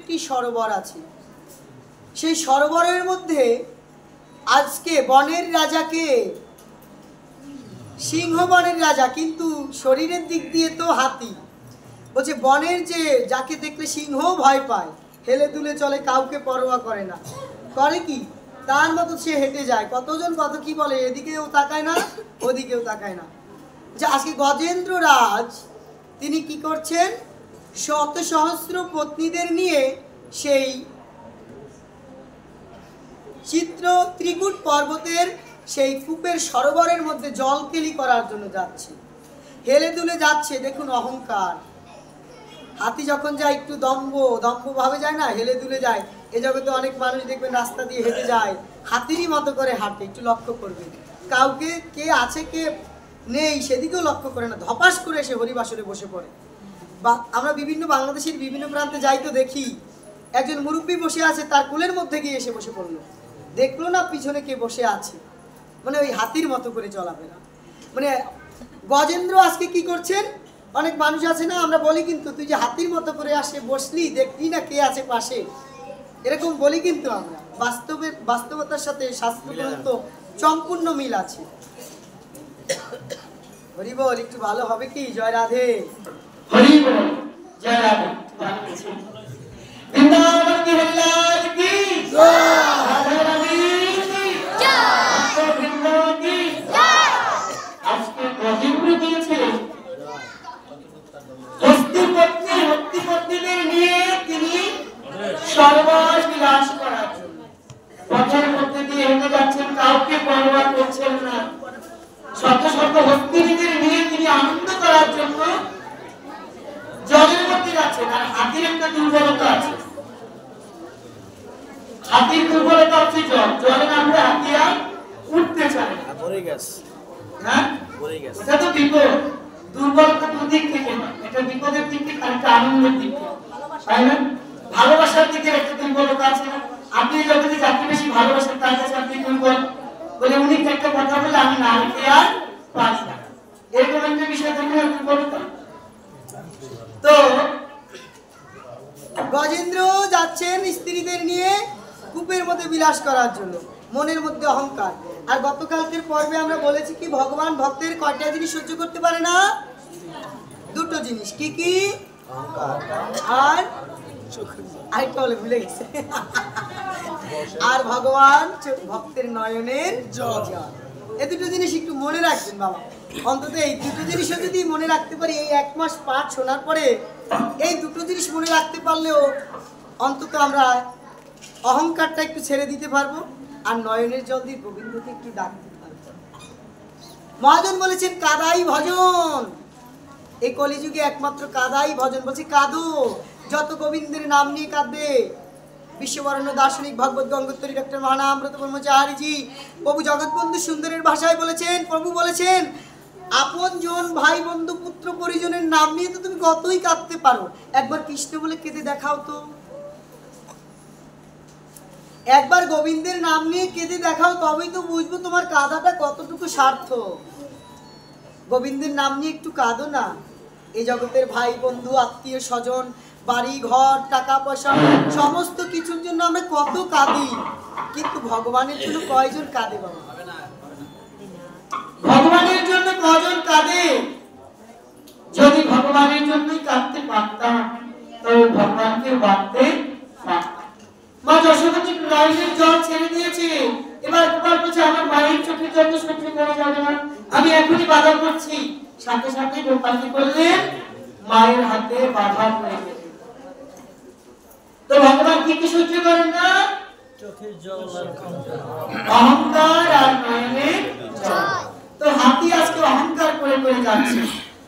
একটি সরোবর আছে। সেই সরোবরের মধ্যে আজকে বনের রাজাকে, সিংহ বনের রাজা, কিন্তু শরীরের দিক দিয়ে তো হাতি। বলছে বনের যে যাকে দেখলে সিংহও ভয় পায়, হেলে দুলে চলে, কাউকে পরোয়া করে না, করে কি তার মতো সে হেঁটে যায়। কতজন কত কি বলে, এদিকেও তাকায় না ওদিকেও তাকায় না। যে আজকে গজেন্দ্র রাজ তিনি কি করছেন, শত সহস্র পত্নীদের নিয়ে সেই চিত্র ত্রিকুট পর্বতের সেই কূপের সরোবরের মধ্যে জলকেলি করার জন্য যাচ্ছে, হেলে দুলে যাচ্ছে। দেখুন অহংকার। হাতি যখন যায় একটু দম্ভ ভাবে যায় না, হেলে দুলে যায়। এ জগতে অনেক মানুষ দেখবেন রাস্তা দিয়ে হেঁটে যায়, হাতিরই মতো করে হাঁটে। একটু লক্ষ্য করবেন, কাউকে কে আছে কে নেই সেদিকেও লক্ষ্য করে না, ধপাস করে এসে হরিবাসরে বসে পড়ে। বা আমরা বিভিন্ন বাংলাদেশের বিভিন্ন প্রান্তে যাই তো দেখি একজন মুরব্বী বসে আছে, তার কোলের মধ্যে গিয়ে এসে বসে পড়লো, দেখলো না পিছনে কে বসে আছে, মানে ওই হাতির মতো করে চলাফেরা। মানে গজেন্দ্র আজকে কি করছেন, অনেক মানুষ আছে না, আমরা বলি কিন্তু তুই যে হাতির মতো করে আসে বসলি, দেখলি না কে আছে পাশে, এরকম বলি, কিন্তু আমরা বাস্তবতার সাথে শাস্ত্রগ্রন্থ সম্পূর্ণ মিল আছে। হরি বল, একটু ভালো হবে কি? জয় রাধে। হরি বল, জয় রাধে। বৃন্দাবন কি হরিলাল কি জয়, রাধা রানী কি জয়, বৃন্দাবন কি জয়। আজকে গজেন্দ্র দিয়েছে হস্তিপত্নীদের নিয়ে তিনি সরোবর বিলাস করার জন্য পথের মধ্যে দিয়ে হেঁটে যাচ্ছেন, কাউকে পরোয়া করছেন না। শত শত হস্তিনীদের নিয়ে তিনি আনন্দ করার জন্য জলের মধ্যে যাচ্ছেন। আর হাতির একটা দুর্বলতা আছে, হাতির দুর্বলতা হচ্ছে জল, জলে নামলে হাতি আর উঠতে চায় না, পড়ে গেছে। হ্যাঁ, এটা তো বিপদ। দুর্বলতা দুদিক থেকে না, এটা বিপদের দিক থেকে, একটা আনন্দের দিক থেকে, তাই না? ভালোবাসার দিকে একটা দুর্বলতা আছে। আপনি যখন যাকে বেশি ভালোবাসেন তার কাছে আপনি দুর্বল বলে, উনি একটা কথা বলে আমি না লিখে আর পারি না, এরকম একটা বিষয় থেকে দুর্বলতা। তো গজেন্দ্র যাচ্ছেন স্ত্রীদের নিয়ে কূপের মধ্যে বিলাস করার জন্য, মনের মধ্যে অহংকার। আর গতকালকের পর্বে আমরা বলেছি কি, ভগবান ভক্তের কয়টা জিনিস সহ্য করতে পারে না? দুটো জিনিস। কি কি? আর আরেকটা বলে ভুলে গেছে, আর ভগবান ভক্তের নয়নের জল। এই দুটো জিনিস একটু মনে রাখবেন বাবা, অন্তত এই দুটো জিনিসও যদি মনে রাখতে পারি, এই 1 মাস পাঠ শোনার পরে এই দুটো জিনিস মনে রাখতে পারলেও অন্তত আমরা অহংকারটা একটু ছেড়ে দিতে পারবো, আর নয়নের জল দিয়ে গোবিন্দকে একটু ডাকতে পারবো। মহাজন বলেছেন কাদাই ভজন, এই কলিযুগে একমাত্র কাদাই ভজন। বলছে কাঁদো, যত গোবিন্দের নাম নিয়ে কাঁদবে। বিশ্ববরণ্য দার্শনিক ভগবত গঙ্গোত্তরী ডক্টর মহানামব্রত ব্রহ্মচারীজি প্রভু জগৎবন্ধু সুন্দরের ভাষায় বলেছেন, প্রভু বলেছেন আপন জন ভাই বন্ধু পুত্র পরিজনের নাম নিয়ে তো তুমি কতই কাঁদতে পারো, একবার কৃষ্ণ বলে কেঁদে দেখাও তো, একবার গোবিন্দের নাম নিয়ে কেঁদে দেখাও, তবেই তো বুঝবো তোমার কাঁদাটা কতটুকু সার্থক। গোবিন্দের নাম নিয়ে একটু কাঁদো না। এই জগতের ভাই বন্ধু আত্মীয় স্বজন বাড়ি ঘর টাকা পয়সা সমস্ত কিছুর জন্য আমরা কত কাঁদি, কিন্তু ভগবানের জন্য কয়জন কাঁদে বাবা? ভগবানের জন্য কয়জন কাঁদে? যদি ভগবানের জন্যই কাঁদতে পারতাম তবে ভগবানকে বাঁধতে পারতাম। মা যশোদা নয়নের জল ছেড়ে দিয়েছে, এবার গোপাল বলছে আমার মায়ের চোখের জল তো সহ্য করা যাবে না, আমি এখনই বাধা করছি। সাথে সাথে গোপাল কি করলেন, মায়ের হাতে বাধা পড়ে গেল। তো ভগবান কি কি সহ্য করেন না? চোখের জল, অহংকার আর নয়নের জল। তো হাতি আজকে অহংকার করে করে যাচ্ছে,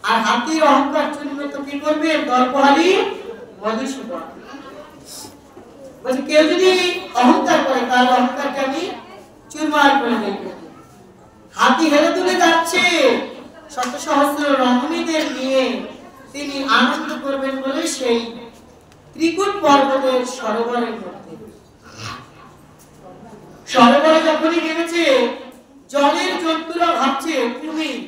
আর হাতির অহংকার জন্য তো কি করবে, দর্পহারি মধুসূদন বলছে কেউ যদি অহংকার করে তাহলে অহংকারকে আমি চুরমার করে দেব। হাতি হেলে তুলে যাচ্ছে শত সহস্র রমণীদের নিয়ে, তিনি আনন্দ করবেন বলে সেই ত্রিকুট পর্বতের সরোবরের মধ্যে। সরোবরে যখনই নেমেছে জলের জন্তুরা ভাবছে কুমির,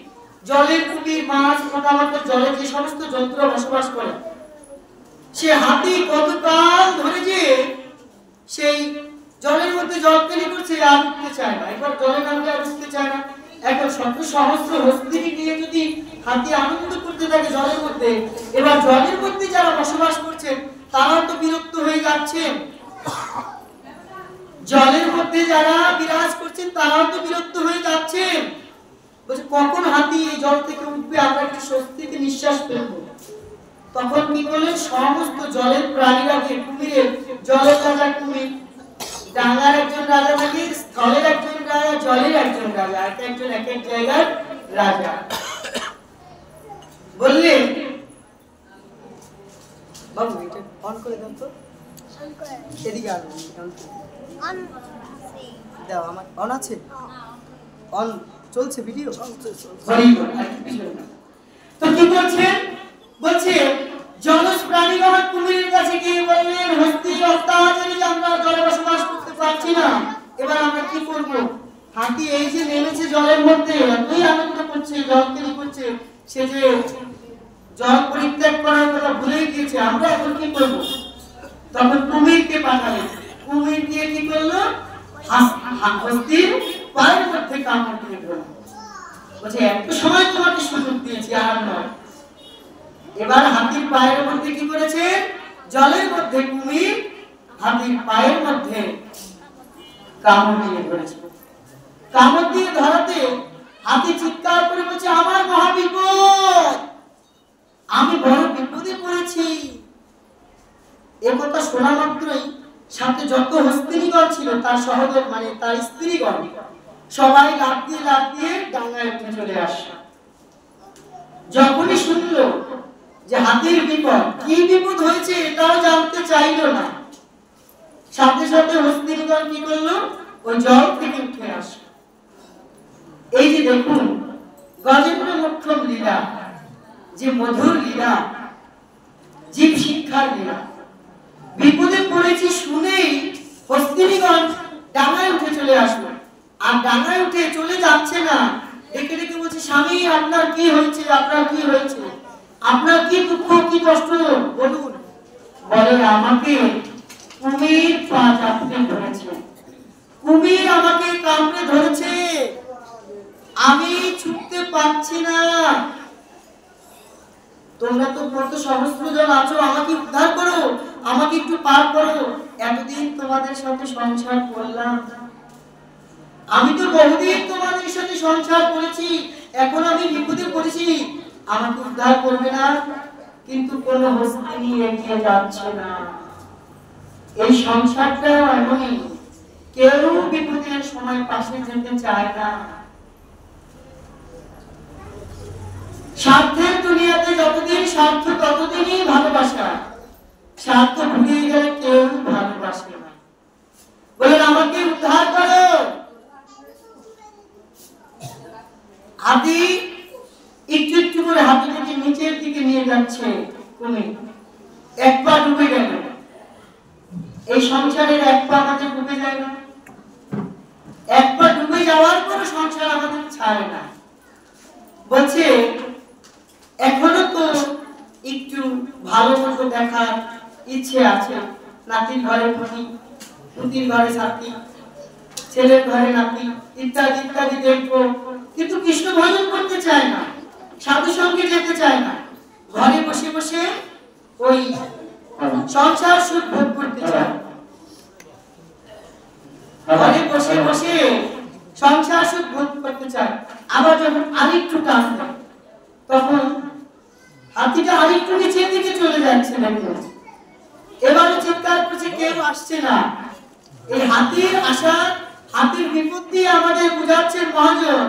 জলের কুমির মাছ মোটামুটি জলে যে সমস্ত জন্তুরা বসবাস করে, সে হাতি কতকাল ধরে যে আর উঠতে চায় না, একবার জলে নামলে আর উঠতে চায় না। এখন শত সহস্র হস্তি নিয়ে যদি হাতি আনন্দ করতে থাকে জলের মধ্যে, এবার জলের মধ্যে যারা বসবাস করছেন তারাও তো বিরক্ত হয়ে যাচ্ছেন, জলের মধ্যে যারা বিরাজ করছেন তারাও তো বিরক্ত হয়ে যাচ্ছেন। বলছে কখন হাতি এই জল থেকে উঠবে, আমরা একটু স্বস্তিতে নিঃশ্বাস ফেলবো। তখন কি করলেন, সমস্ত জলের প্রাণীরা গিয়ে কুমিরের, জলের রাজা কুমির, ডাঙার একজন রাজা থাকে, স্থলের একজন রাজা, জলের একজন রাজা, এক একজন এক এক জায়গার রাজা। বললেন বাবু এটা অন করে দাও তো, এদিকে আসুন, দাও আমার অন আছে, অন চলছে ভিডিও। তো কি বলছেন, বলছে জলজ প্রাণীগণ কুমিরের কাছে গিয়ে বললেন, হস্তি অত্যাচারী আমরা জলে বসবাস করতে পারছি না, এবার আমরা কি করব? হাতি এই যে নেমেছে জলের মধ্যে, এতই আনন্দ করছে, জল তৈরি করছে, সে যে জল পরিত্যাগ করার কথা ভুলে গিয়েছে, আমরা এখন কি করব? তখন কুমিরকে পাঠালেন, কুমির দিয়ে কি করলো, হস্তির পায়ের মধ্যে কামড় দিয়ে দিল। বলছে এত সময় তোমাকে সুযোগ দিয়েছি আর নয়। এবার হাতির পায়ের মধ্যে কি করেছে, জলের মধ্যে কুমির হাতির পায়ের মধ্যে কামড় দিয়ে ধরেছে। কামড় দিয়ে ধরাতে হাতি চিৎকার করে বলছে আমার মহাবিপদ, আমি বড় বিপদে পড়েছি। এ কথা শোনা মাত্রই সাথে যত হস্তিনীগণ ছিল তার সহোদর মানে তার স্ত্রীগণ সবাই লাফ দিয়ে ডাঙায় উঠে চলে আসে। যখনই শুনলো যে হাতির বিপদ, কি বিপদ হয়েছে এটাও জানতে চাইলো না, সাথে সাথে হস্তিনীগণ কি করলো, ওই জল থেকে উঠে আসে। এই যে দেখুন গজেন্দ্র মোক্ষম লীলা, যে মধুর লীলা, জীব শিক্ষার লীলা। বিপদে পড়েছি শুনেই হস্তিনীগণ ডাঙায় উঠে চলে আসলো, আর ডাঙায় উঠে চলে যাচ্ছে না, ডেকে ডেকে বলছে স্বামী আপনার কি হয়েছে, আপনার কি হয়েছে, আপনার কি দুঃখ কি কষ্ট বলুন। বলে আমাকে কুমির পা চাপতে ধরেছে, কুমির আমাকে কামড়ে ধরেছে, আমি ছুটতে পারছি না, তোমরা তো কত সহস্র জন আছো, আমাকে উদ্ধার করো, আমাকে একটু পার করো, এতদিন তোমাদের সাথে সংসার করলাম, আমি তো বহুদিন তোমাদের সাথে সংসার করেছি, এখন আমি বিপদে পড়েছি, আমাকে উদ্ধার করবে না। কিন্তু কোনো হস্তিনী এগিয়ে যাচ্ছে না। এই সংসারটাও এমনই, কেউ বিপদের সময় পাশে যেতে চায় না। স্বার্থের দুনিয়াতে যতদিন স্বার্থ ততদিনই ভালোবাসা, স্বার্থ ভুলিয়ে গেলে কেউ ভালোবাসে না। বলেন আমাকে উদ্ধার করো। হাতি একটু একটু করে হাতিটাকে নিচের দিকে নিয়ে যাচ্ছে, কুমির এক পা ডুবে গেল। এই সংসারের এক পা আমাদের ডুবে যায় না, এক পা ডুবে যাওয়ার পরে সংসার আমাদের ছাড়ে না। বলছে এখনো তো একটু ভালো মতো দেখার ইচ্ছে আছে, নাতির ঘরে পুতি, পুতির ঘরে সাথী, ছেলের ঘরে নাতি, ইত্যাদি ইত্যাদি দেখবো, কিন্তু কৃষ্ণ ভজন করতে চায় না, সাধু সঙ্গে যেতে চায় না, ঘরে বসে বসে ওই সংসার সুখ ভোগ করতে চায়, ঘরে বসে বসে সংসার সুখ ভোগ করতে চায়। আবার যখন আরেকটু টান দেয় তখন হাতিটা আরেকটু নিচের দিকে চলে যাচ্ছে, এবারে চিৎকার করছে কেউ আসছে না। এই হাতির আশা, হাতির বিপত্তি আমাদের বুঝাচ্ছেন মহাজন।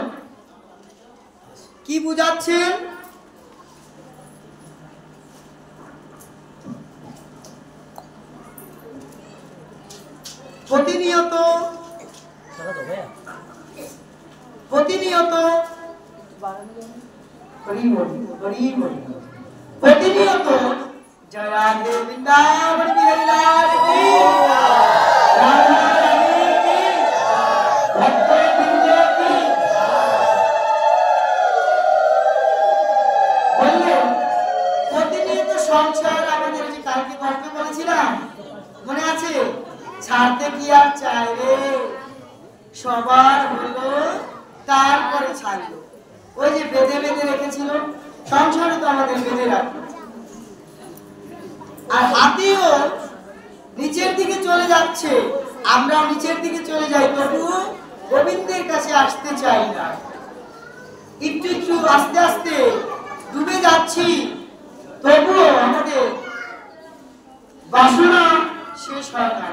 কি বুঝাচ্ছেন? প্রতিনিয়ত প্রতিনিয়ত প্রতিনিয়ত জয় রাধে বৃন্দাবন বিহারী লাল কি, রাধা রানী কি, ভক্ত বৃন্দ কি। বললেন প্রতিনিয়ত সংসার আমাদের, যে কালকে গল্প বলেছিলাম মনে আছে, ছাড়তে কি আর চায় রে, সবার হলো, তারপরে ছাড়লো। ওই যে বেঁধে বেঁধে রেখেছিল, সংসারে তো আমাদের বেঁধে রাখলো। আর হাতিও নিচের দিকে চলে যাচ্ছে, আমরাও নিচের দিকে চলে যাই, তবু গোবিন্দের কাছে আসতে চাই না। একটু একটু আস্তে আস্তে ডুবে যাচ্ছি, তবুও আমাদের বাসনা শেষ হয় না।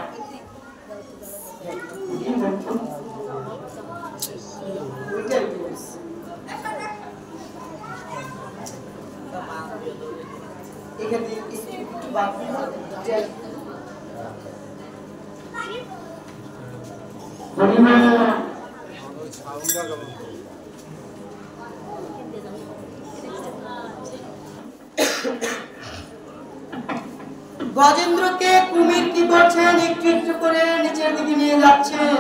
গজেন্দ্রকে কুমির কি করছেন, একটু একটু করে নিচের দিকে নিয়ে যাচ্ছেন,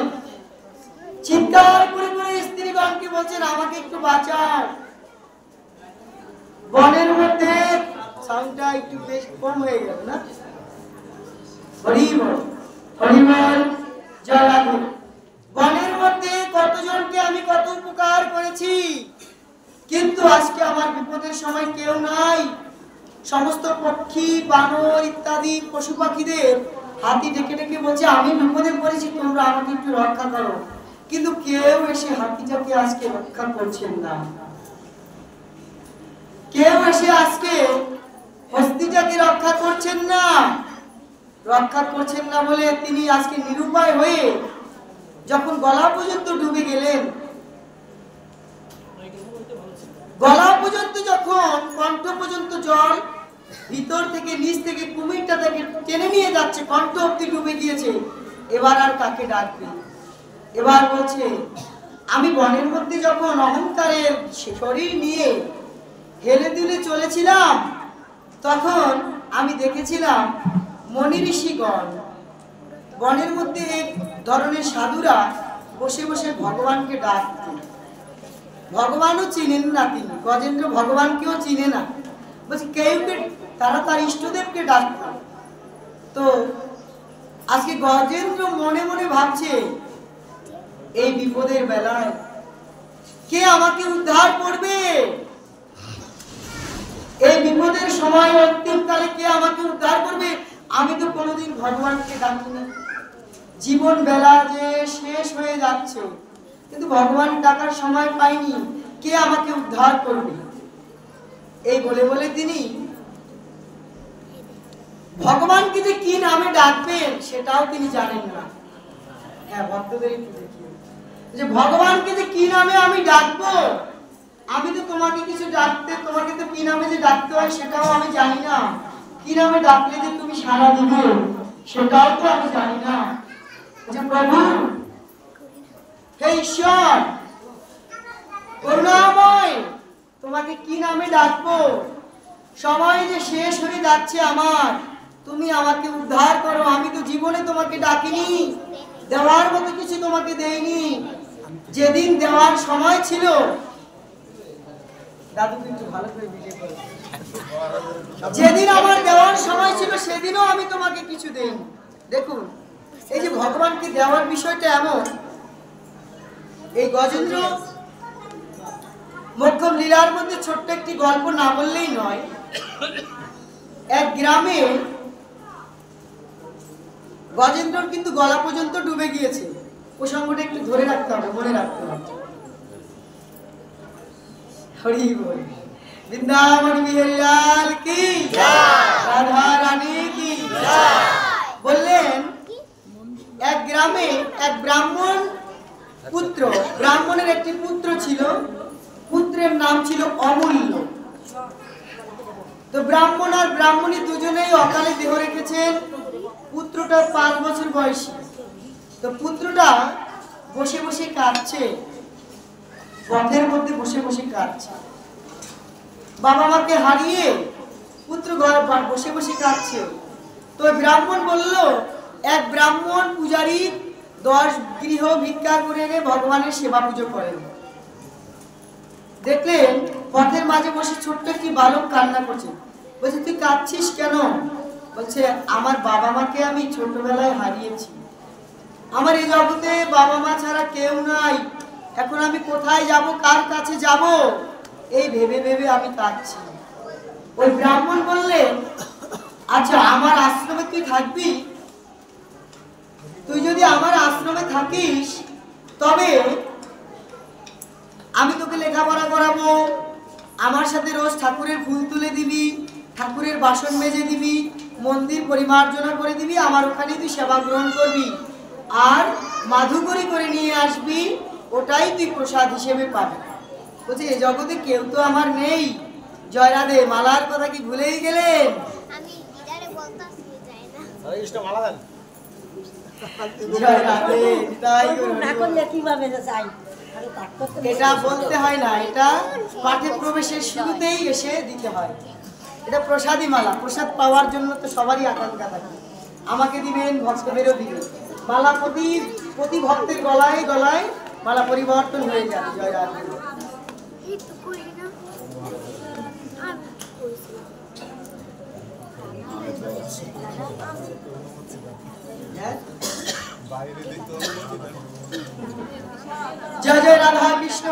চিৎকার করে করে স্ত্রীগণকে বলছেন আমাকে একটু বাঁচান। বনের মধ্যে সাউন্ডটা একটু বেশ কম হয়ে গেল না? হরিবল হরিবল জলাধু। বনের মধ্যে কতজনকে আমি কত উপকার করেছি, কিন্তু আজকে আমার বিপদের সময় কেউ নাই। সমস্ত পক্ষী বানর ইত্যাদি পশু পাখিদের হাতি ডেকে ডেকে বলছে আমি বিপদে পড়েছি, তোমরা আমাকে একটু রক্ষা করো, কিন্তু কেউ এসে হাতিটাকে আজকে রক্ষা করছেন না। কেউ এসে আজকে হস্তিটাকে রক্ষা করছেন না। রক্ষা করছেন না বলে তিনি আজকে নিরুপায় হয়ে যখন গলা পর্যন্ত ডুবে গেলেন, গলা পর্যন্ত যখন কণ্ঠ পর্যন্ত জল, ভিতর থেকে নিচ থেকে কুমিরটা তাকে টেনে নিয়ে যাচ্ছে, কণ্ঠ অব্দি ডুবে গিয়েছে। এবার আর কাকে ডাকবে? এবার বলছে আমি বনের মধ্যে যখন অহংকারের শরীর নিয়ে হেলে দুলে চলেছিলাম, তখন আমি দেখেছিলাম মনি ঋষিগণ বনের মধ্যে এক ধরনের সাধুরা বসে বসে ভগবানকে ডাকতেন। ভগবানও চিনেন না তিনি, গজেন্দ্র ভগবানকেও চিনে না, বলছে কেউকে তারা তার ইষ্টদেবকে ডাকত। তো আজকে গজেন্দ্র মনে মনে ভাবছে এই বিপদের বেলায় কে আমাকে উদ্ধার করবে, এই বিপদের সময় অন্তিমকালে কে আমাকে উদ্ধার করবে। আমি তো কোনোদিন ভগবানকে ডাকিনি, জীবন বেলা যে শেষ হয়ে যাচ্ছে, কিন্তু ভগবান ডাকার সময় পাইনি, কে আমাকে উদ্ধার করবে। এই বলে বলে তিনি ভগবানকে যে কি নামে ডাকবেন সেটাও তিনি জানেন না। হ্যাঁ, ভক্তদের একটু দেখি যে ভগবানকে যে কি নামে আমি ডাকবো, আমি তো তোমাকে কিছু ডাকতে, তোমাকে তো কি নামে যে ডাকতে হয় সেটাও আমি জানি না। কি নামে ডাকলে যে তুমি সাড়া দিবে সেটাও তো আমি জানি না। যে প্রভু, হে ঈশ্বর করুণাময়, তোমাকে কি নামে ডাকবো? সময় যে শেষ হয়ে যাচ্ছে আমার, তুমি আমাকে উদ্ধার করো। আমি তো জীবনে তোমাকে ডাকিনি, দেওয়ার মতো কিছু তোমাকে দেইনি। যেদিন দেওয়ার সময় ছিল, দাদু কিন্তু ভালো করে ভিডিও করো, যেদিন আমার দেওয়ার সময় ছিল সেদিনও আমি তোমাকে কিছু দেইনি। দেখুন এই যে ভগবানকে দেওয়ার বিষয়টা এমন, এই গজেন্দ্র মোক্ষম লীলার মধ্যে ছোট্ট একটি গল্প না বললেই নয়। এক গ্রামে গজেন্দ্রর কিন্তু গলা পর্যন্ত ডুবে গিয়েছে। প্রসঙ্গটা একটু ধরে রাখতে হবে, মনে রাখতে হবে। হরি বল, বৃন্দাবন বিহারী লাল কি জয়, রাধা রানী কি জয়। বললেন এক গ্রামে এক ব্রাহ্মণ পুত্র, ব্রাহ্মণের একটি পুত্র ছিল, পুত্রের নাম ছিল অমূল্য। তো ব্রাহ্মণ আর ব্রাহ্মণী দুজনেই অকালে দেহ রেখেছেন। পুত্রটা 5 বছর বয়সী। তো পুত্রটা বসে বসে কাঁদছে, পথের মধ্যে বসে বসে কাঁদছে। বাবা মাকে হারিয়ে পুত্র বসে বসে কাঁদছে। তো ব্রাহ্মণ বলল, এক ব্রাহ্মণ পূজারী 10 গৃহ ভিক্ষা করে এনে ভগবানের সেবা পুজো করেন। দেখলেন পথের মাঝে বসে ছোট্ট একটি বালক কান্না করছে। বলছে তুই কাঁদছিস কেন? বলছে আমার বাবা মাকে আমি ছোটবেলায় হারিয়েছি, আমার এই জগতে বাবা মা ছাড়া কেউ নাই, এখন আমি কোথায় যাব, কার কাছে যাব, এই ভেবে ভেবে আমি কাঁদছি। ওই ব্রাহ্মণ বললেন, আচ্ছা আমার আশ্রমে তুই থাকবি? তুই যদি আমার আশ্রমে থাকিস তবে আমি তোকে লেখাপড়া করাবো, আমার সাথে রোজ ঠাকুরের ফুল তুলে দিবি, ঠাকুরের বাসন মেজে দিবি, মন্দির পরিমার্জনা করে দিবি, আমার ওখানে তুই সেবা গ্রহণ করবি, আর মাধুকরী করে নিয়ে আসবি, ওটাই তুই প্রসাদ হিসেবে পাবি। বলছে এ জগতে কেউ তো আমার নেই। জয় রাধে, মালার কথা কি ভুলেই গেলেন? আমি গিটারে বলতাছি যাই না। হরে কৃষ্ণ মালা দেন। জয় রাধে, তাই না করলে কিভাবে যাই? এটা বলতে হয় না, এটা পাঠে প্রবেশের শুরুতেই এসে দিতে হয়। এটা প্রসাদী মালা, প্রসাদ পাওয়ার জন্য তো সবারই আকাঙ্ক্ষা থাকে। আমাকে দিবেন, ভক্তদেরও দিবেন। মালা প্রতি ভক্তের গলায় গলায় মালা পরিবর্তন হয়ে যাবে। জয় রাধে। এই তো করি না। আমি কইছি। হ্যাঁ? জয় জয় রাধা কৃষ্ণ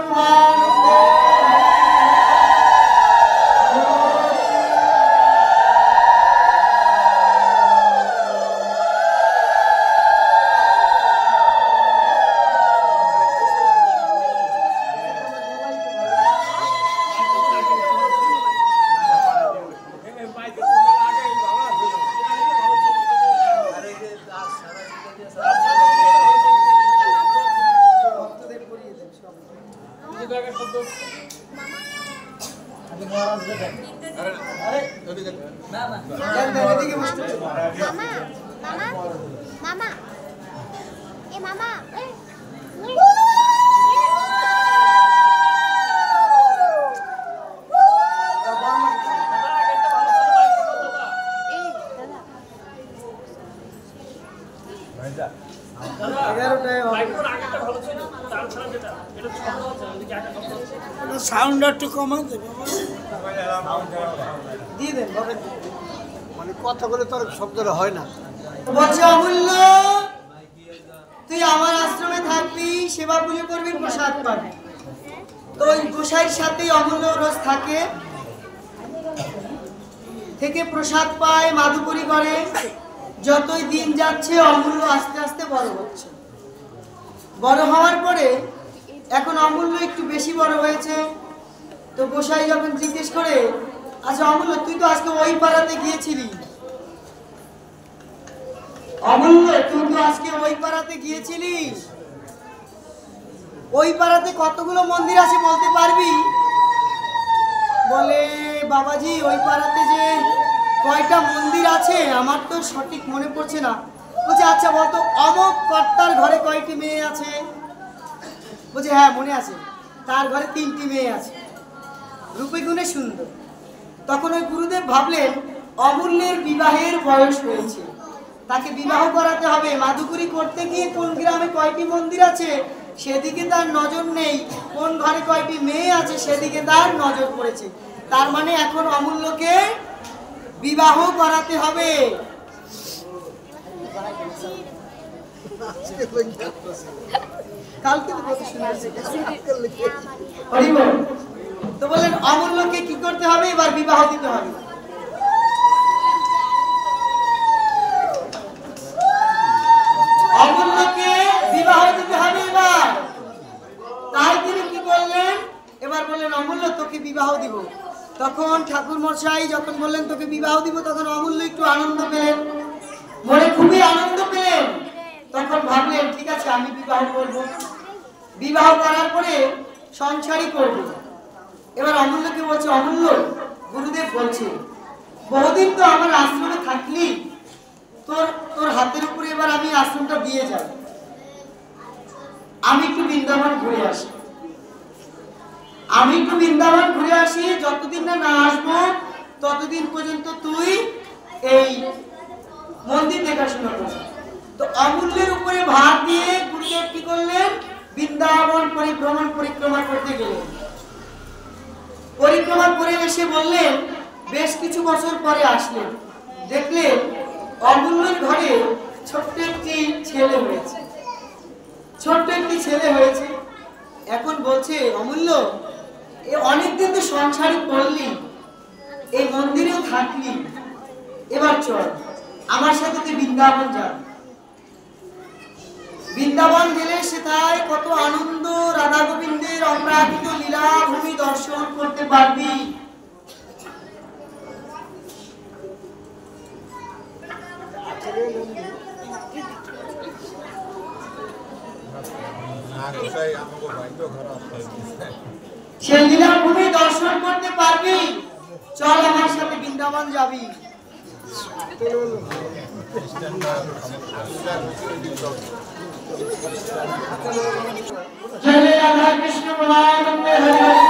মামা মামা মামা এ মামা সাউন্ড একটু কমান দেবে দিয়ে দেন। মানে কথা বলে তো আর শব্দটা হয় না। বলছে অমূল্য, তুই আমার আশ্রমে থাকবি, সেবা পুজো করবি, প্রসাদ পাবি। তো ওই গোসাইয়ের সাথেই অমূল্য রোজ থেকে প্রসাদ পায়, মাধুকরী করে। যতই দিন যাচ্ছে অমূল্য আস্তে আস্তে বড় হচ্ছে। বড় হওয়ার পরে এখন অমূল্য একটু বেশি বড় হয়েছে। তো গোসাই যখন জিজ্ঞেস করে, আচ্ছা অমূল্য, তুই তো আজকে ওই পাড়াতে গিয়েছিলি, অমূল্য তুই তো আজকে ওই পাড়াতে গিয়েছিলিস, ওই পাড়াতে কতগুলো মন্দির আছে বলতে পারবি? বলে, বাবাজি ওই পাড়াতে যে কয়টা মন্দির আছে আমার তো সঠিক মনে পড়ছে না। বলছে আচ্ছা বলতো অমক কর্তার ঘরে কয়টি মেয়ে আছে? বলছে হ্যাঁ মনে আছে, তার ঘরে 3টি মেয়ে আছে, রূপে গুণে সুন্দর। তখন ওই গুরুদেব ভাবলেন অমূল্যের বিবাহের বয়স হয়েছে, তাকে বিবাহ করাতে হবে। মাধুকরী করতে গিয়ে কোন গ্রামে কয়টি মন্দির আছে সেদিকে তার নজর নেই, কোন ঘরে কয়টি মেয়ে আছে সেদিকে তার নজর পড়েছে। তার মানে এখন অমূল্যকে বিবাহ করাতে হবে। কালকে তো কথা শুনেছি। তো বললেন অমূল্যকে কি করতে হবে? এবার বিবাহ দিতে হবে। অমূল্যকে বিবাহ দিতে হবে এবার। তাই তিনি কি করলেন? এবার বললেন অমূল্য তোকে বিবাহ দিব। তখন ঠাকুর মশাই যখন বললেন তোকে বিবাহ দিব, তখন অমূল্য একটু আনন্দ পেলেন, মনে খুবই আনন্দ পেলেন। তখন ভাবলেন ঠিক আছে আমি বিবাহ করব। বিবাহ করার পরে সংসারই করব। এবার অমূল্যকে বলছে, অমূল্য গুরুদেব বলছে বহুদিন তো আমার আশ্রমে থাকলি, তোর হাতের উপরে এবার আমি আশ্রমটা দিয়ে যাই, আমি একটু বৃন্দাবন ঘুরে আসি। যতদিন না আসবো ততদিন পর্যন্ত তুই এই মন্দির দেখাশোনা করবি। তো অমূল্যের উপরে ভার দিয়ে গুরুদেব কি করলেন? বৃন্দাবন পরিক্রমা করতে গেলেন। পরিক্রমা করে এসে বললেন, বেশ কিছু বছর পরে আসলেন, দেখলেন অমূল্যের ঘরে ছোট্ট একটি ছেলে হয়েছে। ছেলে হয়েছে, এখন বলছে অমূল্য অনেকদিন তো সংসারই করলি, এই মন্দিরেও থাকলি, এবার চল আমার সাথে তুই বৃন্দাবন যা। বৃন্দাবন গেলে সেটাই কত আনন্দ, রাধা গোবিন্দের অপরাধিত লীলা ভূমি দর্শন করতে পারবি। সেই লীলা ভূমি দর্শন করতে পারবি, চল আমার সাথে বৃন্দাবন যাবি। জয় রাধা কৃষ্ণ প্রেমানন্দে হরে হরে।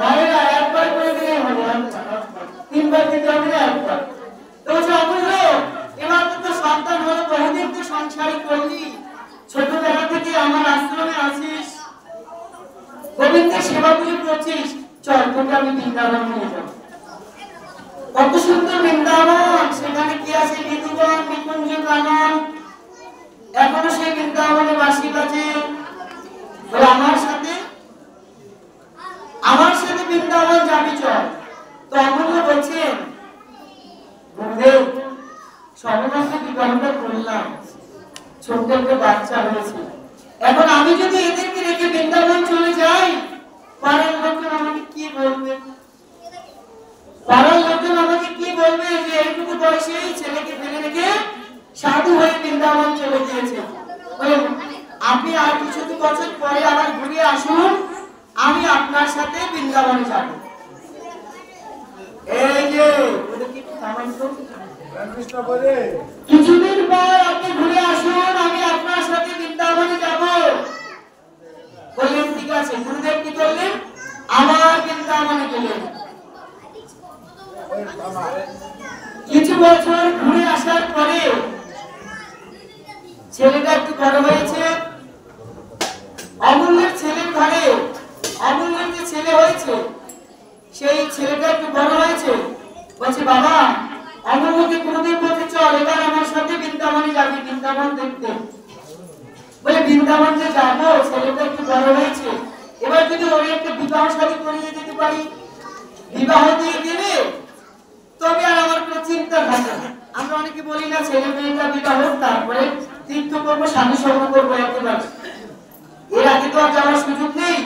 মায়েরা একবার করে দিলে হবে, তিনবার দিতে হবে না, একবার। তো অমূল্য এবার তো সন্তান হলো, বহুদিন তো সংসারই করলি, ছোটবেলা থেকে আমার আশ্রমে আছিস, গোবিন্দের সেবা পুজো করছিস, চল তোকে আমি বৃন্দাবন নিয়ে যাবো। কত সুন্দর বৃন্দাবন, সেখানে কি আছে বিধুবন নিকুঞ্জ কানন, এখনো সেই বৃন্দাবনে বাঁশি বাজে। বলে আমার সাথে বৃন্দাবন যাবি, চল। তো অমূল্য বলছেন গুরুদেব সর্বনাশ বিবাহটা করলাম, ছোট্ট একটা বাচ্চা হয়েছে, এখন আমি যদি এদেরকে রেখে বৃন্দাবন চলে যাই, পাড়ার লোকজন আমাকে কি বলবে? পাড়ার লোকজন আমাকে কি বলবে যে এইটুকু বয়সে ছেলেকে ফেলে রেখে সাধু হয়ে বৃন্দাবন চলে গিয়েছে। আপনি আর কিছু বছর পরে আবার ঘুরে আসুন, আমি আপনার সাথে বৃন্দাবনে যাব। এই যে কিছুদিন পর আপনি ঘুরে আসুন, আমি আপনার সাথে বৃন্দাবনে যাব। বললেন ঠিক আছে। গুরুদেব কি করলেন? আবার বৃন্দাবনে গেলেন। কিছু বছর ঘুরে আসার পরে ছেলেটা একটু বড় হয়েছে, অমূল্যের ছেলের ঘরে অমূল্যের যে ছেলে হয়েছে সেই ছেলেটা একটু বড় হয়েছে, বলছে বাবা অমূল্যকে কোনদিন বলতে চল এবার আমার সাথে বৃন্দাবনে যাবি, বৃন্দাবন দেখতে। বলে বৃন্দাবন যে যাবো, ছেলেটা একটু বড় হয়েছে, এবার যদি ওর একটা বিবাহ শাদী করিয়ে দিতে পারি, বিবাহ দিয়ে দিলে তবে আর আমার কোনো চিন্তা থাকে না। আমরা অনেকে বলি না ছেলে মেয়েটা বিবাহ তারপরে তীর্থ করবো, সাধু সঙ্গ করবো, একেবারে এর আগে তো আর যাওয়ার সুযোগ নেই।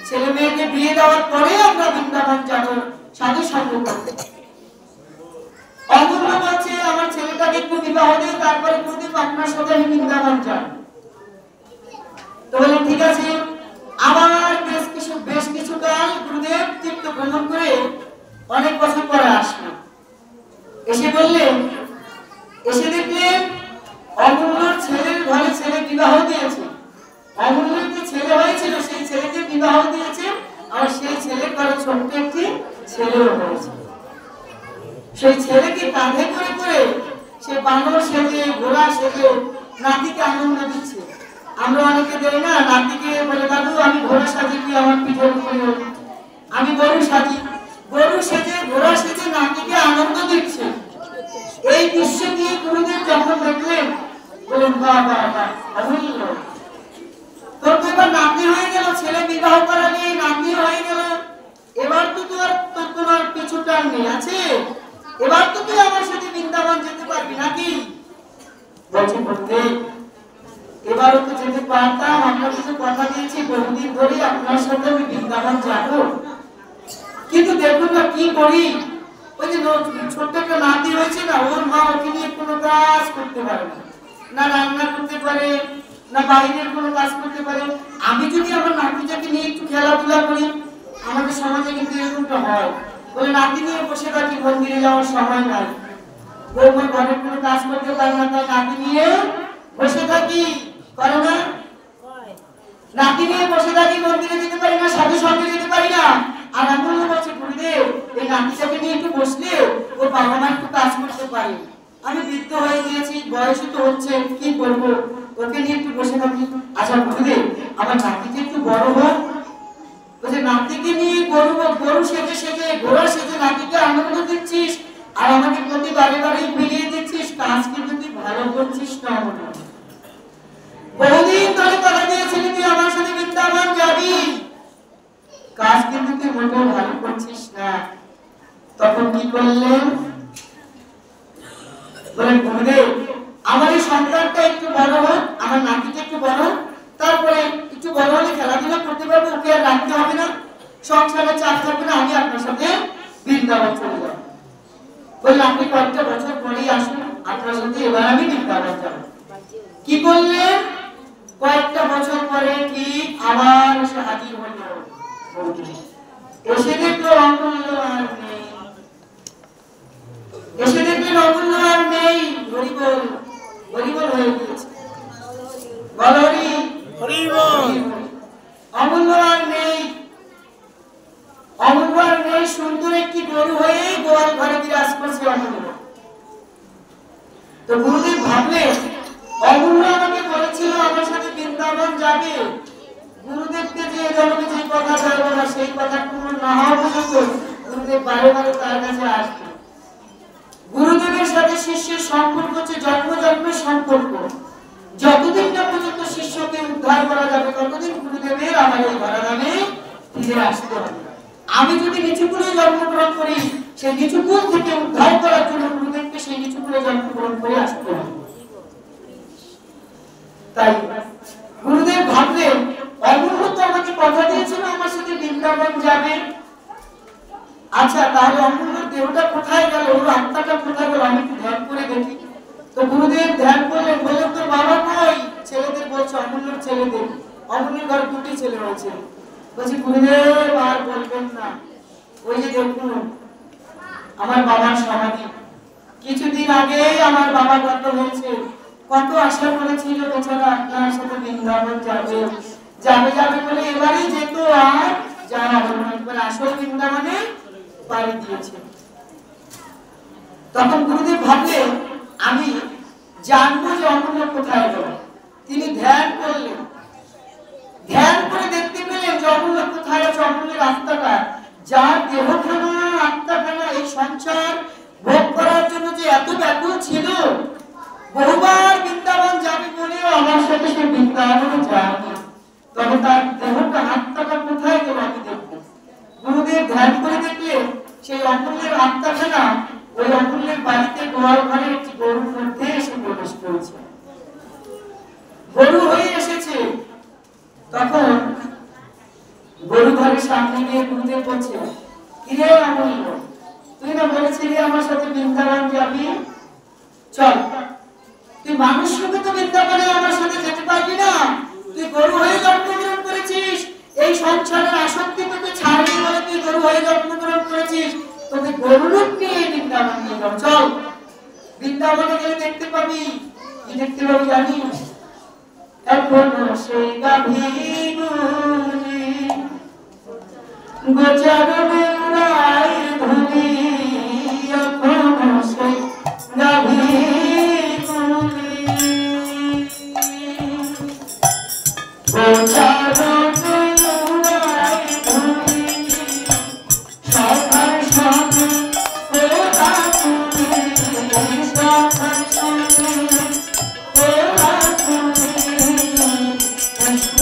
ছেলে মেয়েকে বিয়ে দেওয়ার পরে আমরা বৃন্দাবন যাবো সাধু সঙ্গ করতে। অমূল্য বলছে আমার ছেলেটাকে একটু বিবাহ দিয়ে তারপরে প্রদীপ আপনার সাথে আমি বৃন্দাবন যাব। তো বলে ঠিক আছে। আবার বেশ কিছু কাল গুরুদেব তীর্থ ভ্রমণ করে অনেক বছর পরে আসলেন। এসে বললেন, এসে দেখলেন অমূল্যর ছেলের ঘরে ছেলে বিবাহ দিয়েছে। অমূল্যের যে ছেলে হয়েছিল সেই ছেলেকে বিবাহ দিয়েছে, আর সেই ছেলের ঘরে ছোট্ট একটি ছেলেও হয়েছে। সেই ছেলেকে কাঁধে করে করে সে বানর সেজে ঘোড়া সেজে নাতিকে আনন্দ দিচ্ছে। আমরা অনেকে দেই না, নাতিকে বলে দাদু আমি ঘোড়া সাজি, কি আমার পিঠের উপরে আমি গরু সাজি, গরু সেজে ঘোড়া সেজে নাতিকে আনন্দ দিচ্ছে। এই দৃশ্য দিয়ে গুরুদেব যখন দেখলেন বলেন বাহ বাহ বাহ অমূল্য, তোর তো এবার নাতি হয়ে গেল, ছেলে বিবাহ করা নিয়ে নাতি হয়ে গেল, এবার তো তোর তোমার পিছু টান নেই আছে, এবার তো তুই আমার সাথে বৃন্দাবন যেতে পারবি নাকি? বলছি বলতে এবারও তো যেতে পারতাম, আমরা কিছু কথা দিয়েছি বহুদিন ধরে আপনার সাথে আমি বৃন্দাবন যাব, কিন্তু দেখুন না কি করি, ওই যে ছোট্ট একটা নাতি হয়েছে না, ওর মা ওকে নিয়ে কোনো কাজ করতে পারে না, না রান্না করতে পারে না বাইরের কোনো কাজ করতে পারে। আমি যদি আমার নাতিটাকে নিয়ে একটু খেলাধুলা করি, আমাদের সমাজে কিন্তু এরকমটা হয়, বলে নাতি নিয়ে বসে থাকি, মন্দিরে যাওয়ার সময় নাই, বৌমা ঘরের কোনো কাজ করতে পারে না, তাই নাতি নিয়ে বসে থাকি, করে না? নাতি নিয়ে বসে থাকি, মন্দিরে যেতে পারি না, সাধু সঙ্গে যেতে পারি না। আর এমন বলছে গুরুদেব এই নাতিটাকে নিয়ে একটু বসলে ওর বাবা মা একটু কাজ করতে পারে, আমি বৃদ্ধ হয়ে গিয়েছি, বয়সও তো হচ্ছে, কি করবো, ওকে নিয়ে একটু বসে থাকি। আচ্ছা গুরুদেব আমার নাতিটা একটু বড় হোক, আমাদেরকে আনন্দ দিচ্ছিস আর আমাদের প্রতি বারে বারে ফিরিয়ে দিচ্ছিস, কাজ কিন্তু তুই ভালো করছিস না। বহুদিন ধরে কথা দিয়েছিলি তুই আমার সাথে বৃন্দাবন যাবি, কাজ কিন্তু তুই মোটেও ভালো করছিস না। তখন কি করলেন, বলেন গুরুদেব আমার এই সন্তানটা একটু বড় হোক, আমার নাতিটা একটু বড় হোক, তারপরে একটু বড় হলে খেলাধুলা করতে পারবো, ওকে আর রাখতে হবে না, সংসারে চাপ থাকবে না, আমি আপনার সাথে বৃন্দাবন চলে যাবো। বললেন আপনি কয়েকটা বছর পরেই আসুন, আপনার সাথে এবার আমি বৃন্দাবন যাবো। কি করলেন, কয়েকটা বছর পরে ঠিক আবার এসে হাজির হলো। এসে দেখলো অমূল্য আর নেই, এসে দেখলেন অমূল্য আর নেই, হরিবল হরিবল হয়ে গিয়েছে। বল হরি হরিবল। অমূল্য আর নেই, অমূল্য আর নেই, সুন্দর একটি গরু হয়ে গোয়াল ঘরে বিরাজ করছে অমূল্য। তো গুরুদেব ভাবলেন অমূল্য আমাকে বলেছিল আমার সাথে বৃন্দাবন যাবে, গুরুদেবকে যে জন্মে যে কথা বলবো না সেই কথা পূর্ণ না হওয়া পর্যন্ত গুরুদেব বারে বারে তার কাছে আসবে। গুরুদেবের সাথে শিষ্যের সম্পর্ক হচ্ছে জন্ম জন্মের সম্পর্ক, যতদিন না পর্যন্ত শিষ্যকে উদ্ধার করা যাবে ততদিন গুরুদেবের আমার এই ধরাধামে ফিরে আসতে হবে। আমি যদি নিচুকুলে জন্মগ্রহণ করি, সেই নিচুকুল থেকে উদ্ধার করার জন্য গুরুদেবকে সেই নিচুকুলে জন্মগ্রহণ করে আসতে হবে। তাই গুরুদেব ভাবলেন অমূল্য তো আমাকে কথা দিয়েছিল আমার সাথে বৃন্দাবন যাবে, আচ্ছা তাহলে অমূল্যর দেহটা কোথায় গেল, ওর আত্মাটা কোথায় গেল, আমি একটু ধ্যান করে দেখি। তো গুরুদেব ধ্যান করলেন, বললেন তোর বাবা কই, ছেলেদের বলছে অমূল্যর ছেলেদের, অমূল্যের ঘরে দুটি ছেলে হয়েছে। বলছি গুরুদেব আর বলবেন না, ওই যে দেখুন আমার বাবার সমাধি, কিছুদিন আগে আমার বাবা গত হয়েছে, কত আশা করেছিল বেচারা আপনার সাথে বৃন্দাবন যাবে যাবে যাবে বলে এবারই যেত আর যাওয়া হলো না, এবার আসল বৃন্দাবনে পাড়ি দিয়েছে। তখন গুরুদেব ভাবলেন আমি জানবো যে অমূল্য কোথায় গেল। তিনি ধ্যান করলেন, ধ্যান করে দেখতে পেলেন যে অমূল্য কোথায় আছে, অমূল্যের আত্মাটা, যার দেহখানা আত্মাখানা এই সংসার ভোগ করার জন্য যে এত ব্যাকুল ছিল, বহুবার বৃন্দাবন যাবে বলেও আমার সাথে সে বৃন্দাবনে যায়নি, তবে তার দেহটা আত্মাটা কোথায় গেল আমি দেখব। গুরুদেব ধ্যান করে দেখলেন সেই অমূল্যের আত্মাখানা ওই অমূল্যের বাড়িতে গোয়াল ঘরে একটি গরুর মধ্যে এসে প্রবেশ করেছে, গরু হয়ে এসেছে। তখন গরু ঘরের সামনে গিয়ে গুরুদেব বলছে কিরে অমূল্য, তুই না বলেছিলি আমার সাথে বৃন্দাবন যাবি, চল তুই মানুষ রূপে তো বৃন্দাবনে আমার সাথে যেতে পারবি না, তুই গরু হয়ে জন্মগ্রহণ করেছিস, এই সংসারের আসক্তি তোকে ছাড়বি বলে তুই গরু হয়ে জন্মগ্রহণ করেছিস, তোকে গরু রূপ নিয়ে বৃন্দাবন নিয়ে যাও, চল বৃন্দাবনে গেলে দেখতে পাবি। কি দেখতে পাবি জানিস, এখনো সেই গাভীর গোচার বেড়ায় ধুলি, এখনো সেই গাভীর গোচার বেড়ায় ধুলি, সখার সঙ্গে ওরা তুমি, সখার সঙ্গে ওরা তুমি, কৃষ্ণ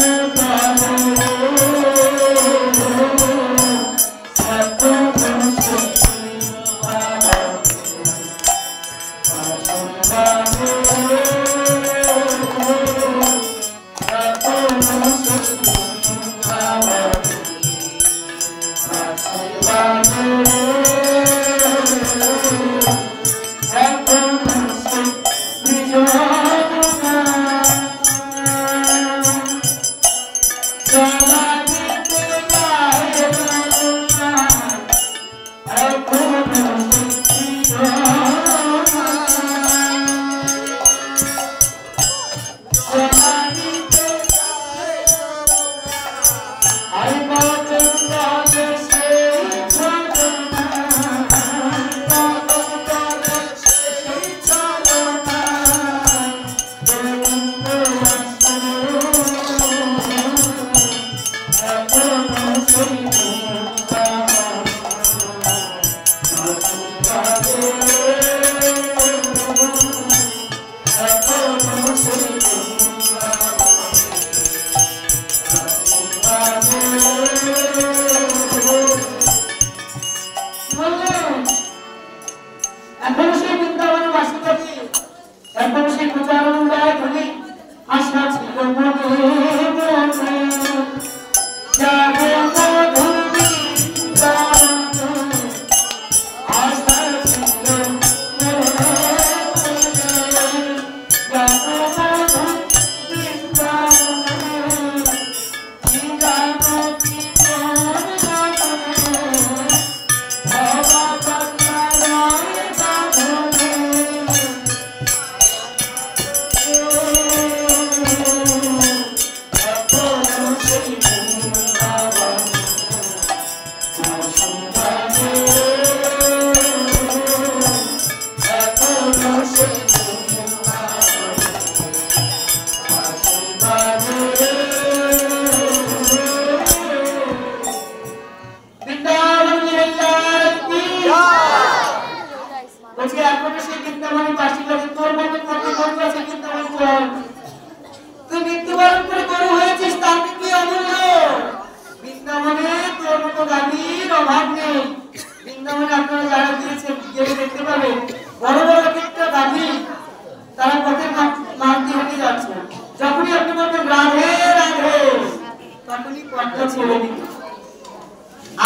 রাস্তা ছেড়ে দিন।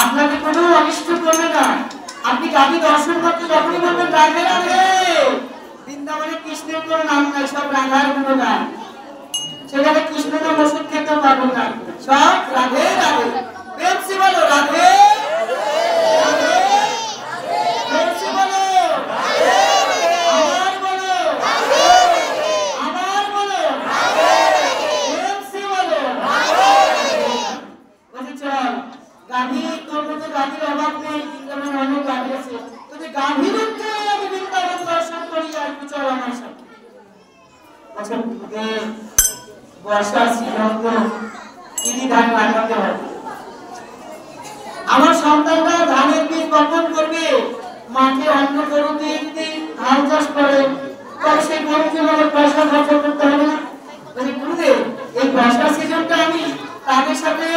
আপনাকে কোনো অনিষ্ট করবে না। আপনি গাভী দর্শন করতে যখনই বলবেন রাধে রাধে, বৃন্দাবনে কৃষ্ণের কোনো নাম নাই, সব রাধার কোনো নাম। সেখানে কৃষ্ণ নাম ওষুধ খেতেও পারবেন না, সব রাধে রাধে। প্রেমসি বলো রাধে রাধে, প্রেমসি বলো আমার বলো আমার বলো প্রেমসি বলো। বলছি চল গাভী, তোর মতো গাভীর অভাব নেই, বৃন্দাবনে অনেক গাভী আছে, তোদের গাভীর উঠে আমি বৃন্দাবন দর্শন করি, আর একটু চল আমার সাথে। আচ্ছা বর্ষা শ্রীমন্ত ইনি ধান লাগাতে হবে। আমার সন্তানরা ধানের বীজ বপন করবে, মাঠে অন্য গরু দিয়ে যদি ধান চাষ করে, তবে সেই গরুর জন্য আমার পয়সা খরচ করতে হবে না। মানে গুরুদেব, এই বর্ষা সিজনটা আমি তাদের সাথে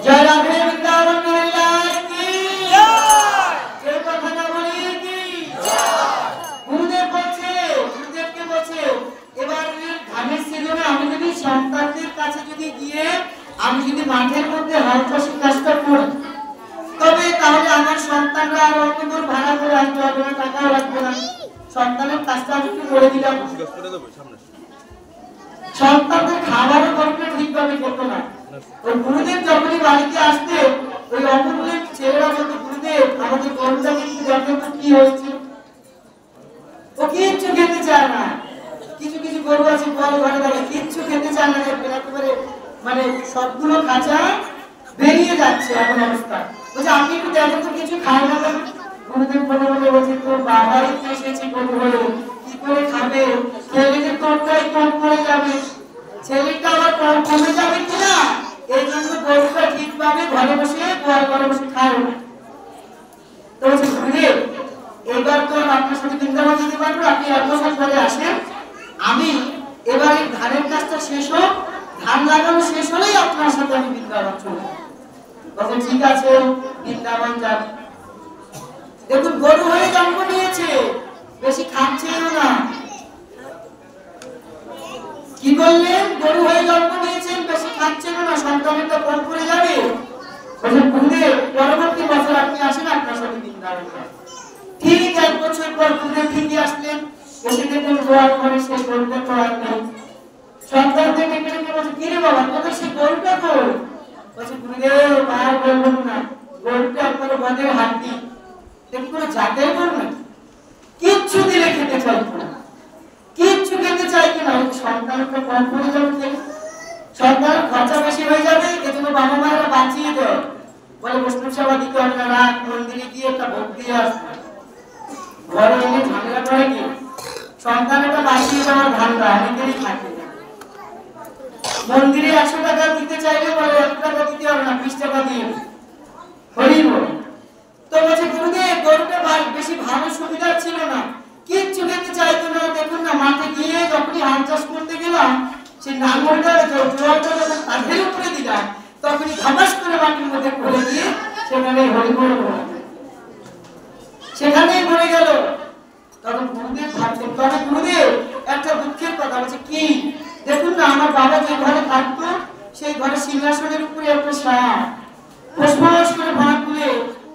জয় রাধে বৃন্দাবন লাল কি জয়, জয় কথা না বলি কি জয়। গুরুদেব বলছে, গুরুদেবকে বলছে এবার ধানের সিজনে আমি যদি সন্তানদের কাছে যদি গিয়ে আমি যদি মাঠের মধ্যে হাল চাষের কাজটা করি, তবে তাহলে আমার সন্তানরা আর অন্য কোনো ভাড়া করে আনতে হবে না, টাকাও লাগবে না। সন্তানের কাজটা আমি একটু করে দিলাম, সন্তানদের খাবারও গল্পে ঠিকভাবে খেত না। ওই গুরুদেব যখনই বাড়িতে আসতে, ওই অমূল্যের ছেলেরা বলতো গুরুদেব আমাদের গরুটাকে একটু দেখেন তো কি হয়েছে। ও কিচ্ছু খেতে চায় না। কিছু কিছু গরু আছে বড় ঘরে থাকে, কিচ্ছু খেতে চায় না, একেবারে মানে সবগুলো খাঁচা বেরিয়ে যাচ্ছে এমন অবস্থা। বলছে আপনি একটু দেখেন তো কিছু খায় না কেন। গুরুদেব বলে বলে বলছে তোর বাবাই তো এসেছে গরু হয়ে, কি করে খাবে, খেলে যে তোরটাই কম করে যাবে, ছেলেটা আবার কম কমে যাবে কিনা, এই জন্য গরুটা ঠিকভাবে ঘরে বসে ঘরে বসে খায় না। তো বলছে গুরুদেব এবার তো আপনার সাথে বৃন্দাবন যেতে পারবো, আপনি 1 বছর পরে আসেন, আমি এবার এই ধানের কাজটা শেষ হোক, ধান লাগানো শেষ হলেই আপনার সাথে আমি বৃন্দাবন চলে যাব। বলছে ঠিক আছে বৃন্দাবন যাব। দেখুন গরু হয়ে জন্ম নিয়েছে, বেশি খাচ্ছেও না। কি বললেন? গরু হয়ে জন্ম নিয়েছেন, বেশি খাচ্ছেন না, সন্তানের তো কম করে যাবে। বলছে গুরুদেব পরবর্তী বছর আপনি আসেন, আপনার সাথে বৃন্দাবন যাব। ঠিক 1 বছর পর গুরুদেব ঠিকই আসলেন, এসে দেখলেন গোয়াল ঘরে সেই গরুটা তো আর নেই। সন্তানদের ডেকে ডেকে বলছে কি রে বাবা তোদের সেই গরুটা কই? বলছে গুরুদেব আর বলবেন না, গরুটা আপনার বনের হাড্ডি, দেখি কোনো জাতের গরু নাকি, কিচ্ছু দিলে খেতে চাইতো না, কিচ্ছু খেতে চাইতো না। সন্তানটা কম করে যাবে, সন্তানের খরচা বেশি হয়ে যাবে, এজন্য বাবা মায়েরা বাঁচিয়ে দেয়, বলে বৈষ্ণব সেবা দিতে হবে না, রাত মন্দিরে গিয়ে একটা ভোগ দিয়ে আসবে। ঘরে এনে ঝামেলা করে কি সন্তানটা বাঁচিয়ে দেওয়ার ধান্দা অনেকেরই থাকে। মন্দিরে 100 টাকা দিতে চাইলে বলে 1 টাকা দিতে হবে না, 20 টাকা দিয়ে হরি বল। তো বলছে গুরুদেব গরুটা বেশি ভালো সুবিধা ছিল না, কিচ্ছু খেতে চাইতো না। দেখুন না মাঠে গিয়ে যখনই হাল চাষ করতে গেলাম, সেই নাঙ্গলটা জোয়ারটা যখন কাঁধের উপরে দিলাম, তখনই ঘামাস করে মাটির মধ্যে পড়ে গিয়ে সেখানে হরি বল সেখানেই মরে গেল। তখন গুরুদেব ভাবছেন, তবে গুরুদেব একটা দুঃখের কথা। বলছে কি? দেখুন না আমার বাবা যে ঘরে থাকতো, সেই ঘরে সিংহাসনের উপরে একটা সাপ ফোঁস করে ভাঁড় খুলে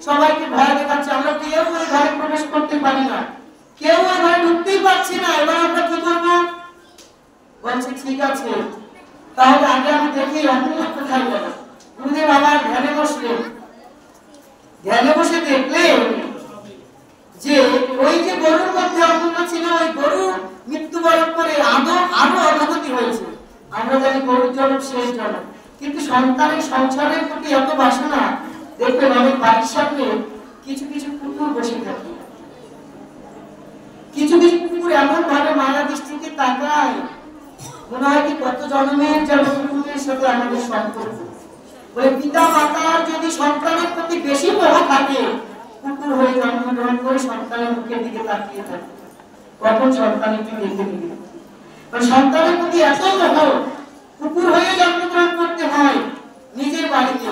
সবাইকে ভয় দেখাচ্ছে, আমরা কেউ ওই ঘরে প্রবেশ করতে পারি না, কেউ ওই ঘরে ঢুকতেই পারছি না, এবার আমরা কি করবো? বলছে ঠিক আছে তাহলে আগে আমি দেখি অমূল্য কোথায় গেল। গুরুদেব আবার ধ্যানে বসলেন, ধ্যানে বসে দেখলেন যে ওই যে গরুর মধ্যে অমূল্য ছিল, ওই গরু মৃত্যুবরণ করে আরো অধগতি হয়েছে। আমরা জানি গরুর জন্ম শেষ জন্ম, কিন্তু সন্তানের সংসারের প্রতি এত বাসনা। দেখবেন অনেক বাড়ির সামনে কিছু কিছু কুকুর বসে থাকে, কিছু কিছু কুকুর এমন ভাবে মায়া দৃষ্টিতে তাকায়, মনে হয় কি কত জন্মের যেন কুকুরের সাথে আমাদের সম্পর্ক। বলে পিতা মাতার যদি সন্তানের প্রতি বেশি মোহ থাকে, কুকুর হয়ে জন্মগ্রহণ করে সন্তানের মুখের দিকে তাকিয়ে থাকে, কখন সন্তান একটু দেখে নিবে। সন্তানের প্রতি এত মোহ, কুকুর হয়ে জন্মগ্রহণ করতে হয় নিজের বাড়িতে।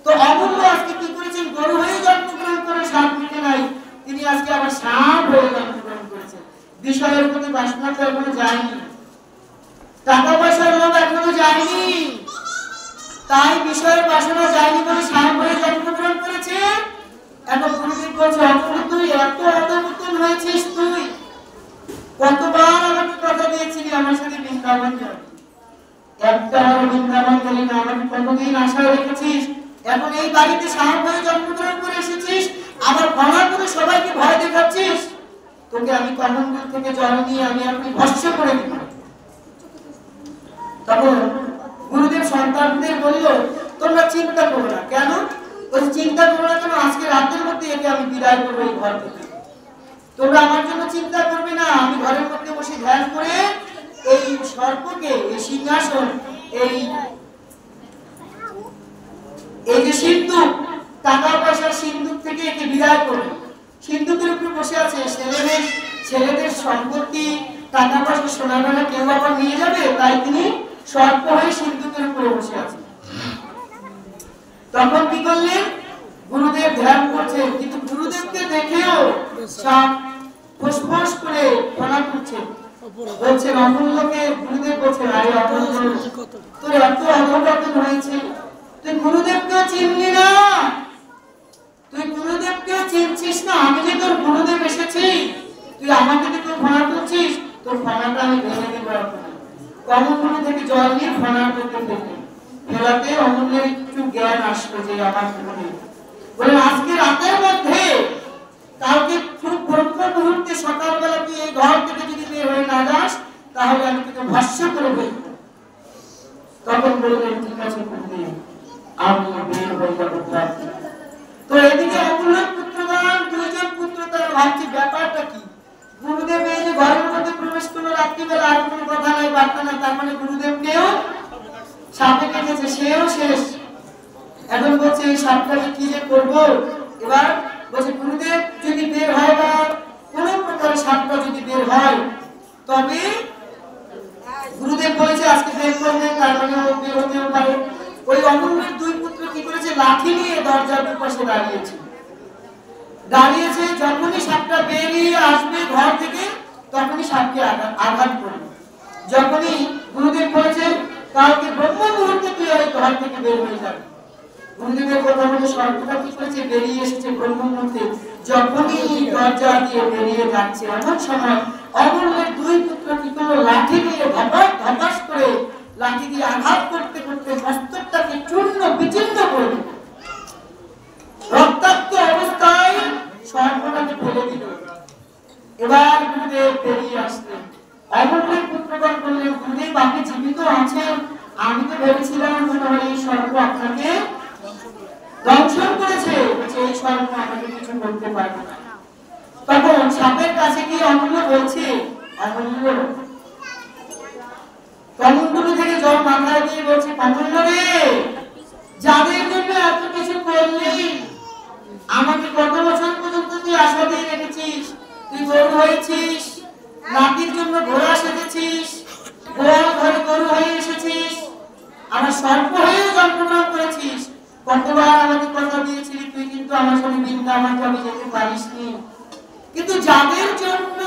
তো অমূল্য আজকে কি করেছেন? গরু হয়ে জন্মগ্রহণ করে সাপ মিটে নাই, তিনি আজকে আবার সাপ হয়ে জন্মগ্রহণ করেছেন। বিষয়ের প্রতি বাসনা তো এখনো যায়নি, টাকা পয়সার লোভ এখনো যায়নি, তাই বিষয়ের বাসনা যায়নি বলে স্বয়ংবরে জন্মগ্রহণ করেছে। এখন গুরুদেব বলছে, অপূর্ব তুই এত অধঃপতন হয়েছিস, তুই কতবার আমাকে কথা দিয়েছিলি আমার সাথে বৃন্দাবন যাবি, একটা বৃন্দাবন গেলি না, আমাকে কতদিন আশায় রেখেছিস। এখন এই বাড়িতে স্বয়ংবরে জন্মগ্রহণ করে এসেছিস, আবার ঘনা করে সবাইকে ভয় দেখাচ্ছিস। তোকে আমি কমণ্ডল থেকে জল নিয়ে আমি আপনি ভস্য করে দিব। তখন গুরুদেব সন্তানদের বলল, তোমরা চিন্তা করো না। কেন? বলছে চিন্তা করো না কেন? আজকে রাতের মধ্যে একে আমি বিদায় করবো এই ঘর থেকে। তোমরা আমার জন্য চিন্তা করবে না। আমি ঘরের মধ্যে বসে ধ্যান করে এই সর্পকে, এই সিংহাসন, এই যে সিন্ধুক, টাকা পয়সার সিন্ধুক থেকে একে বিদায় করবে। সিন্ধুকের উপরে বসে আছে ছেলেদের সম্পত্তি, টাকা পয়সা, সোনা গয়না কেউ আবার নিয়ে যাবে, তাই তিনি সর্প হয়ে সিন্ধুকের উপরে বসে আছেন। তখন কি করলেন? গুরুদেব ধ্যান করছেন, কিন্তু গুরুদেবকে দেখেও সাপ ফোঁস করে ফোনা করছে। বলছেন অমূল্যকে, গুরুদেব বলছেন, আরে অমূল্য, তোর এত অধঃপতন হয়েছে, তুই গুরুদেবকেও চিনলি না, তুই গুরুদেবকেও চিনছিস না। আমি যে তোর গুরুদেব এসেছি, তুই আমাকে যে তোর ফোনা করছিস, তোর ফোনাটা আমি ভেঙে দেবো। অমূল্য থেকে জল নিয়ে ফোনার মধ্যে ফেলাতে অমূল্যের একটু জ্ঞান আসলো যে আমার গুরুদেব। বলে আজকে রাতের মধ্যে, কালকে খুব ব্রহ্ম মুহূর্তে সকালবেলা তুই এই ঘর থেকে যদি বের হয়ে না যাস, তাহলে আমি তোকে ভস্য করে ফেলব। তখন বললেন, ঠিক আছে গুরুদেব, আমি বের হয়ে যাবো। তো এদিকে অমূল্যের পুত্রগণ, দুইজন পুত্র, তারা ভাবছে ব্যাপারটা কি। গুরুদেব এই যে ঘরের মধ্যে প্রবেশ করলো রাত্রিবেলা, আর কোনো কথা নাই, বার্তা নাই, তার মানে গুরুদেবকেও সাপে কেটেছে, সেও শেষ। এখন বলছে এই সাপটাকে কি যে করবো। এবার বলছে গুরুদেব যদি বের হয় বা কোন প্রকার সাপটা যদি বের হয়, তবে গুরুদেব বলেছে আজকে বের করবে, তার মানে বের হতেও পারে। ওই অমূল্যের দুই পুত্র কি করেছে, লাঠি নিয়ে দরজার পাশে দাঁড়িয়েছে। যখনই সাপটা বেরিয়ে আসবে ঘর থেকে, তখনই সাপকে আঘাত করবে। যখনই গুরুদেব বলেছেন কালকে ব্রহ্ম মুহূর্তে তুই ওই ঘর থেকে বের হয়ে যাবে, গুরুদেবের কথা মতো সর্পটা কি করেছে, বেরিয়ে এসেছে ব্রহ্ম মুহূর্তে। যখনই দরজা দিয়ে বেরিয়ে যাচ্ছে, এমন সময় অমূল্যের দুই পুত্র কি করলো, লাঠি দিয়ে ধপাস করে লাঠি দিয়ে আঘাত করতে করতে মস্তকটাকে চূর্ণ বিচূর্ণ করে দিল। রক্তাক্ত অবস্থায় সর্পটাকে ফেলে দিল। এবার গুরুদেব বেরিয়ে আসলেন। অমূল্যের পুত্রগণ বললেন, গুরুদেব আপনি জীবিত আছেন, আমি তো ভেবেছিলাম মনে হয় এই সর্প আপনাকে দংশন করেছে, এই সর্প আমাকে কিছু করতে পারবে না। তখন সাপের কাছে গিয়ে অমূল্য বলছে, অমূল্য, কমণ্ডলু থেকে জল মাথায় দিয়ে বলছে, কমণ্ড রে, যাদের জন্য এত কিছু করলি, আমাকে কত বছর পর্যন্ত তুই আশা দিয়ে রেখেছিস, তুই গরু হয়েছিস, নাতির জন্য ঘোড়া সেজেছিস, গোয়াল ঘরে গরু হয়ে এসেছিস, আমার সর্প হয়েও জন্মগ্রহণ করেছিস, কতবার আমাকে কথা দিয়েছিলি তুই কিন্তু আমার সাথে বৃন্দাবন যাবি, যেতে পারিসনি। কিন্তু যাদের জন্য